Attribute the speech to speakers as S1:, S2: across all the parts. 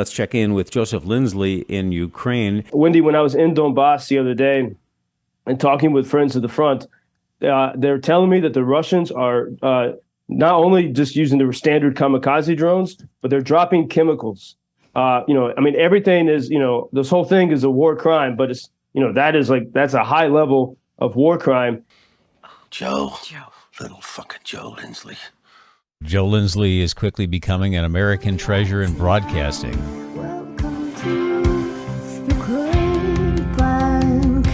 S1: Let's check in with Joseph Lindsley in Ukraine.
S2: Wendy, when I was in Donbass the other day and talking with friends at the front, they're telling me that the Russians are not only just using their standard kamikaze drones, but they're dropping chemicals. Everything is, this whole thing is a war crime, but it's, that's a high level of war crime.
S3: Joe. Little fucking Joe Lindsley.
S1: Joe Lindsley is quickly becoming an American treasure in broadcasting.
S4: Welcome to Ukraine Bank.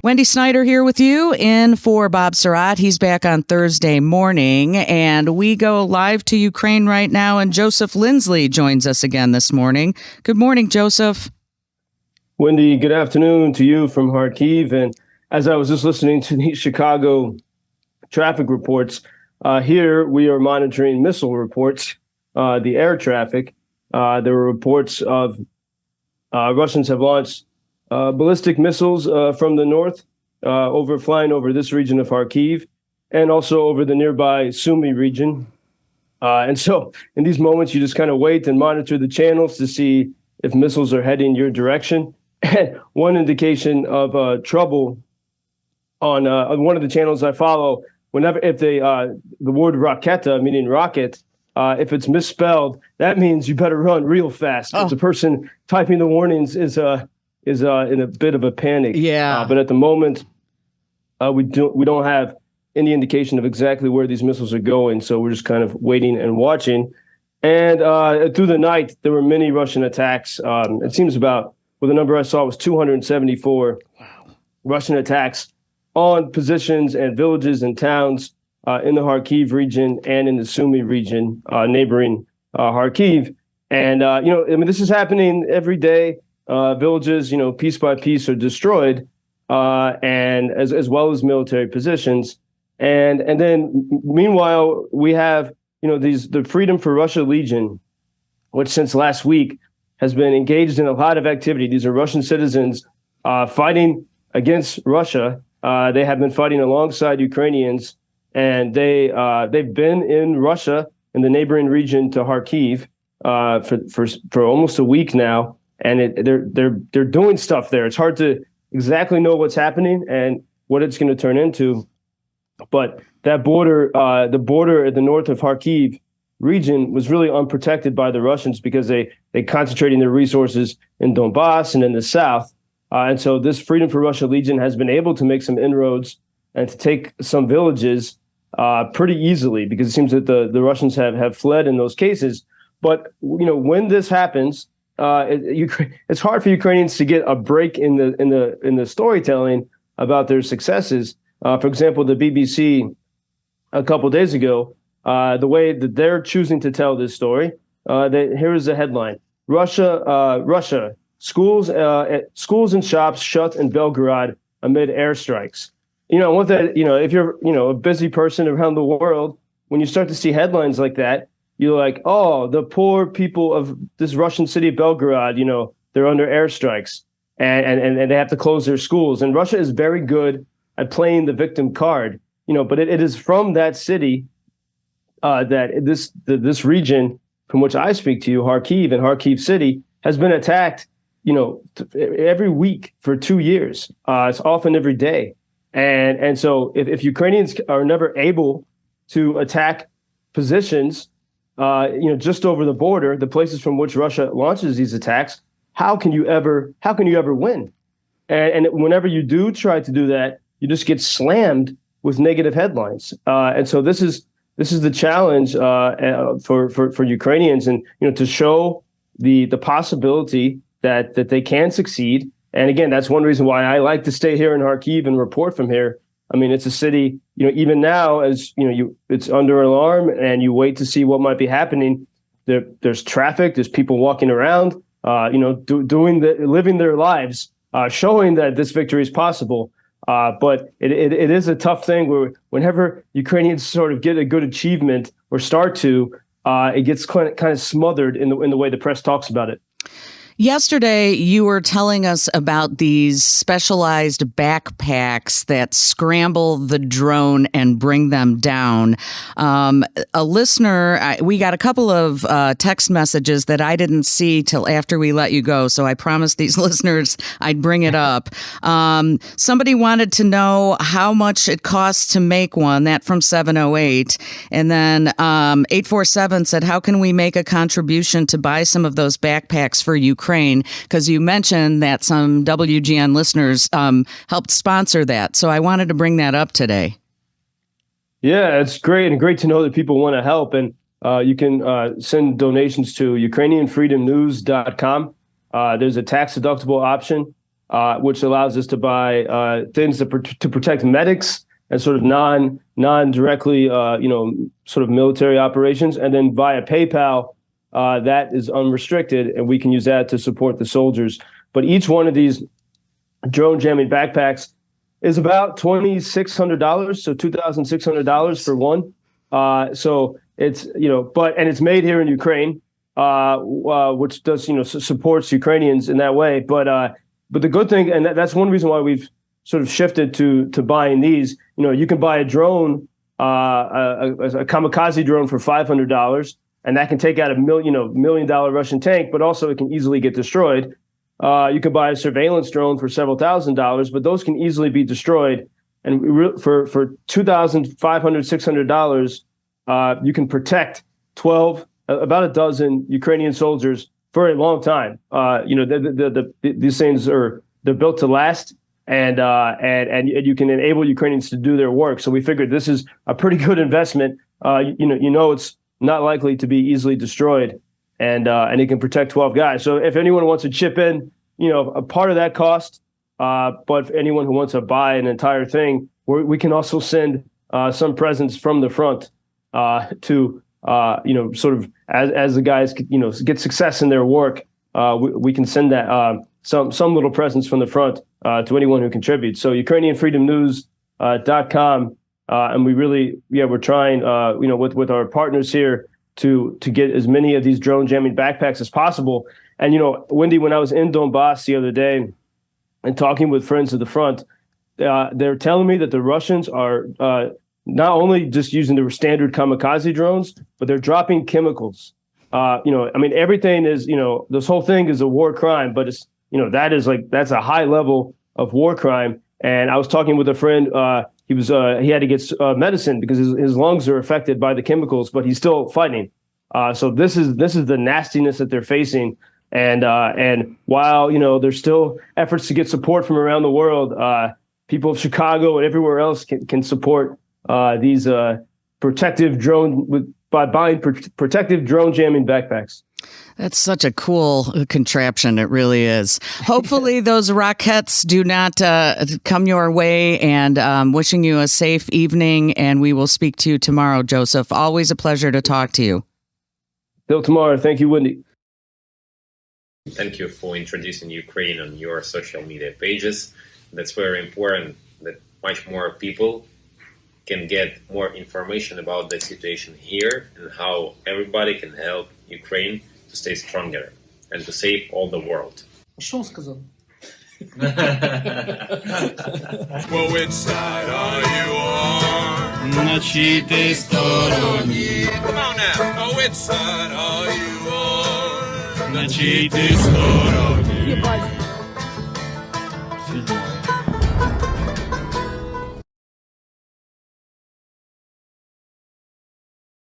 S5: Wendy Snyder here with you in for Bob Sirott. He's back on Thursday morning, and we go live to Ukraine right now, and Joseph Lindsley joins us again this morning. Good morning, Joseph.
S2: Wendy, good afternoon to you from Kharkiv. And as I was just listening to the Chicago traffic reports, here we are monitoring missile reports, the air traffic. There were reports of Russians have launched ballistic missiles from the north, flying over this region of Kharkiv, and also over the nearby Sumy region. And so in these moments, you just kind of wait and monitor the channels to see if missiles are heading your direction. And one indication of trouble on one of the channels I follow, if the word raketa, meaning rocket, if it's misspelled, that means you better run real fast. Because the person typing the warnings is in a bit of a panic.
S5: Yeah.
S2: But at the moment, we don't have any indication of exactly where these missiles are going. So we're just kind of waiting and watching. And through the night, there were many Russian attacks. It seems the number I saw was 274 Russian attacks on positions and villages and towns in the Kharkiv region and in the Sumy region, neighboring Kharkiv. And, this is happening every day. Villages, piece by piece are destroyed, and as well as military positions. And then meanwhile, we have, the Freedom for Russia Legion, which since last week has been engaged in a lot of activity. These are Russian citizens fighting against Russia. They have been fighting alongside Ukrainians, and they've been in Russia in the neighboring region to Kharkiv for almost a week now, and they're doing stuff there. It's hard to exactly know what's happening and what it's going to turn into, but that border, the border at the north of Kharkiv region, was really unprotected by the Russians because they concentrating their resources in Donbass and in the south. And so this Freedom for Russia Legion has been able to make some inroads and to take some villages pretty easily, because it seems that the Russians have fled in those cases. But, when this happens, it's hard for Ukrainians to get a break in the storytelling about their successes. For example, the BBC a couple days ago, the way that they're choosing to tell this story, here is the headline: Russia. Schools and shops shut in Belgorod amid airstrikes. What that, if you're, a busy person around the world, when you start to see headlines like that, you're like, oh, the poor people of this Russian city of Belgorod, they're under airstrikes and they have to close their schools. And Russia is very good at playing the victim card, but it is from that city that this region from which I speak to you, Kharkiv and Kharkiv City, has been attacked every week for 2 years. It's often every day. And so if Ukrainians are never able to attack positions, just over the border, the places from which Russia launches these attacks, how can you ever win? And whenever you do try to do that, you just get slammed with negative headlines. And so this is the challenge for Ukrainians, and to show the possibility that they can succeed. And again, that's one reason why I like to stay here in Kharkiv and report from here. I mean, it's a city, even now, as it's under alarm, and you wait to see what might be happening. There's traffic, there's people walking around, living their lives, showing that this victory is possible. But it is a tough thing whenever Ukrainians sort of get a good achievement or start to, it gets kind of smothered in the way the press talks about it.
S5: Yesterday, you were telling us about these specialized backpacks that scramble the drone and bring them down. A listener, we got a couple of text messages that I didn't see till after we let you go, so I promised these listeners I'd bring it up. Somebody wanted to know how much it costs to make one, that from 708. And then 847 said, how can we make a contribution to buy some of those backpacks for Ukraine? Because you mentioned that some WGN listeners helped sponsor that. So I wanted to bring that up today.
S2: Yeah, it's great, and great to know that people want to help. And you can send donations to UkrainianFreedomNews.com. There's a tax-deductible option, which allows us to buy things to protect medics and sort of non-directly, sort of military operations. And then via PayPal, that is unrestricted, and we can use that to support the soldiers. But each one of these drone jamming backpacks is about $2,600, so $2,600 for one. So it's, and it's made here in Ukraine, which does, supports Ukrainians in that way. But the good thing, and that's one reason why we've sort of shifted to buying these. You can buy a drone, a kamikaze drone for $500. And that can take out a $1 million Russian tank, but also it can easily get destroyed. You can buy a surveillance drone for several $1,000s, but those can easily be destroyed. And for $2,500, $600, you can protect about a dozen Ukrainian soldiers for a long time. These things they're built to last, and you can enable Ukrainians to do their work. So we figured this is a pretty good investment. It's not likely to be easily destroyed, and it can protect 12 guys. So if anyone wants to chip in, a part of that cost, but if anyone who wants to buy an entire thing, we can also send some presents from the front to sort of as the guys get success in their work. We can send that some little presents from the front to anyone who contributes. So UkrainianFreedomNews.com. And we really, we're trying, with our partners here to get as many of these drone jamming backpacks as possible. And, Wendy, when I was in Donbass the other day and talking with friends at the front, they're telling me that the Russians are not only just using their standard kamikaze drones, but they're dropping chemicals. Everything is, this whole thing is a war crime, but it's, that's a high level of war crime. And I was talking with a friend, he had to get medicine because his lungs are affected by the chemicals, but he's still fighting. So this is the nastiness that they're facing. And while, there's still efforts to get support from around the world, people of Chicago and everywhere else can support these protective drone by buying protective drone jamming backpacks.
S5: That's such a cool contraption. It really is. Hopefully those rockets do not come your way, and wishing you a safe evening. And we will speak to you tomorrow, Joseph. Always a pleasure to talk to you.
S2: Till tomorrow. Thank you, Wendy.
S6: Thank you for introducing Ukraine on your social media pages. That's very important that much more people can get more information about the situation here and how everybody can help Ukraine to stay stronger and to save all the world.
S7: Що сказав?
S8: Well, which side are you on?
S9: На чиїй ти стороні?
S8: Come on now. Oh, which side are you on?
S9: На чиїй ти стороні?
S7: Єбать.